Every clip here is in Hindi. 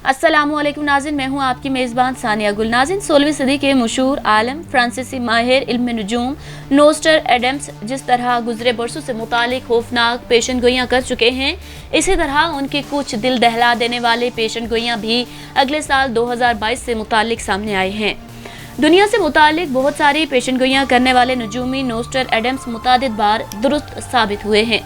अस्सलामुअलैकुम नाज़रीन, मैं हूँ आपकी मेज़बान सानिया गुल। नाज़रीन, 16वीं सदी के मशहूर आलम फ्रांसीसी माहिर इल्म नजूम नोस्टर एडम्स जिस तरह गुजरे बरसों से मुतालिक खौफनाक पेशन गोइयाँ कर चुके हैं, इसी तरह उनकी कुछ दिल दहला देने वाले पेशन गोइयाँ भी अगले साल 2022 से मुतालिक सामने आई हैं। दुनिया से मुतालिक बहुत सारी पेशन गोइयाँ करने वाले नजूमी नोस्टर एडम्स मुतादिद बार दुरुस्त साबित हुए हैं।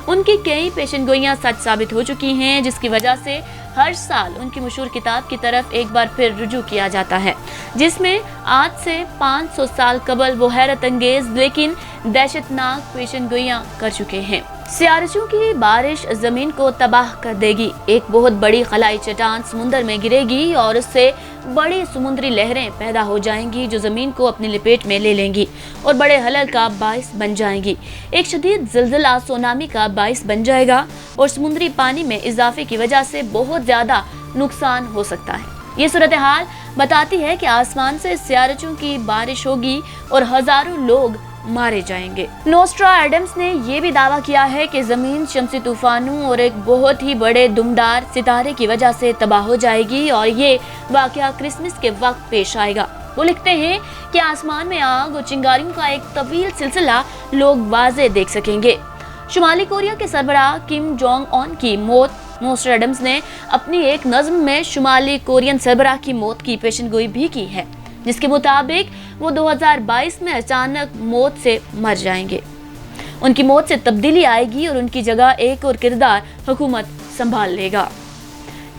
उनकी कई पेशन गोइयाँ सच साबित हो चुकी हैं, जिसकी वजह से हर साल उनकी मशहूर किताब की तरफ एक बार फिर रुजू किया जाता है, जिसमें आज से 500 साल कबल वो हैरत अंगेज लेकिन दहशतनाक पेशन गोइयाँ कर चुके हैं। सियारचों की बारिश जमीन को तबाह कर देगी। एक बहुत बड़ी खलाई चट्टान समुंदर में गिरेगी और उससे बड़ी समुद्री लहरें पैदा हो जाएंगी जो जमीन को अपनी लपेट में ले लेंगी और बड़े हलल का बाइस बन जाएंगी। एक शदीद ज़िलज़िला सुनामी का बाइस बन जाएगा और समुद्री पानी में इजाफे की वजह से बहुत ज्यादा नुकसान हो सकता है। ये सूरत हाल बताती है कि आसमान से सियारचों की बारिश होगी और हजारों लोग मारे जाएंगे। नोस्ट्रा एडम्स ने यह भी दावा किया है कि जमीन शमसी तूफानों और एक बहुत ही बड़े दुमदार सितारे की वजह से तबाह हो जाएगी और ये वाकया क्रिसमस के वक्त पेश आएगा। वो लिखते हैं कि आसमान में आग और चिंगारियों का एक तवील सिलसिला लोग वाज़े देख सकेंगे। शुमाली कोरिया के सरबराह किम जोंग उन की मौत। नोस्ट्रा एडम्स ने अपनी एक नज्म में शुमाली कोरियन सरबराह की मौत की पेशनगोई भी की है, जिसके मुताबिक वो 2022 में अचानक मौत से मर जाएंगे। उनकी मौत से तब्दीली आएगी और उनकी जगह एक और किरदार हुकूमत संभाल लेगा।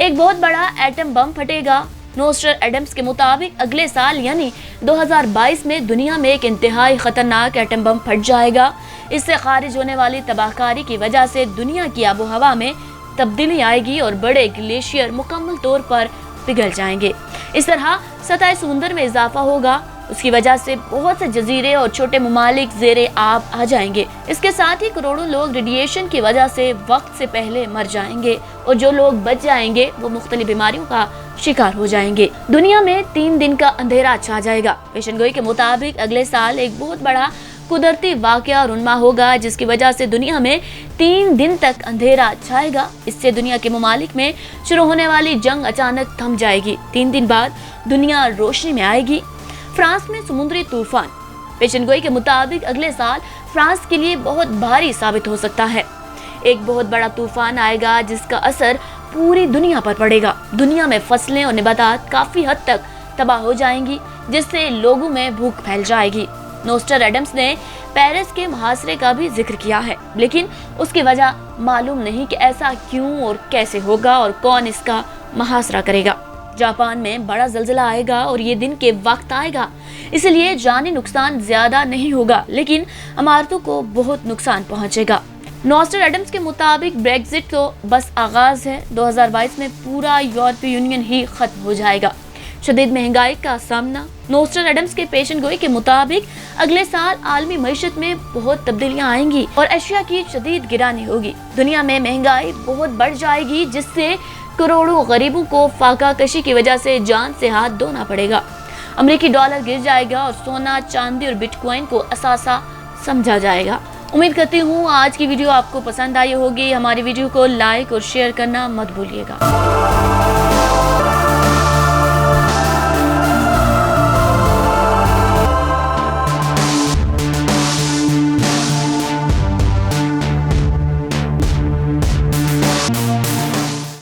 एक बहुत बड़ा एटम बम फटेगा। नोस्टर एडम्स के मुताबिक अगले साल यानी 2022 में दुनिया में एक इंतहाई खतरनाक एटम बम फट जाएगा। इससे खारिज होने वाली तबाहकारी की वजह से दुनिया की आबो हवा में तब्दीली आएगी और बड़े ग्लेशियर मुकम्मल तौर पर पिघल जाएंगे। इस तरह सतह समुंदर में इजाफा होगा। उसकी वजह से बहुत से जजीरे और छोटे ममालिक ज़ेरे आब आ जाएंगे। इसके साथ ही करोड़ों लोग रेडिएशन की वजह से वक्त से पहले मर जाएंगे और जो लोग बच जाएंगे वो मुख्तलिफ बीमारियों का शिकार हो जाएंगे। दुनिया में 3 दिन का अंधेरा छा जाएगा। पेशनगोई के मुताबिक अगले साल एक बहुत बड़ा कुदरती वाकया रुनमा होगा, जिसकी वजह से दुनिया में 3 दिन तक अंधेरा छाएगा। इससे दुनिया के ममालिक में शुरू होने वाली जंग अचानक थम जाएगी। 3 दिन बाद दुनिया रोशनी में आएगी। फ्रांस में समुद्री तूफान। पेशनगोई के मुताबिक अगले साल फ्रांस के लिए बहुत भारी साबित हो सकता है। एक बहुत बड़ा तूफान आएगा जिसका असर पूरी दुनिया पर पड़ेगा। दुनिया में फसलें और नबातात काफी हद तक तबाह हो जाएंगी, जिससे लोगों में भूख फैल जाएगी। नोस्टर एडम्स ने पेरिस के मुहासरे का भी जिक्र किया है, लेकिन उसकी वजह मालूम नहीं कि ऐसा क्यों और कैसे होगा और कौन इसका मुहासरा करेगा। जापान में बड़ा ज़लज़ला आएगा और ये दिन के वक्त आएगा, इसलिए जानी नुकसान ज्यादा नहीं होगा, लेकिन इमारतों को बहुत नुकसान पहुंचेगा। नोस्टर एडम्स के मुताबिक ब्रेक्जिट तो बस आगाज है। 2022 में पूरा यूरोपीय यूनियन ही खत्म हो जाएगा। शदीद महंगाई का सामना। नोस्टर एडम्स के पेशनगोई के मुताबिक अगले साल आलमी मईशत में बहुत तब्दीलियां आएंगी और अशिया की शदीद गिरानी होगी। दुनिया में महंगाई बहुत बढ़ जाएगी, जिससे करोड़ों गरीबों को फाका कशी की वजह से जान से हाथ धोना पड़ेगा। अमेरिकी डॉलर गिर जाएगा और सोना, चांदी और बिटकॉइन को असासा समझा जाएगा। उम्मीद करती हूँ आज की वीडियो आपको पसंद आई होगी। हमारी वीडियो को लाइक और शेयर करना मत भूलिएगा।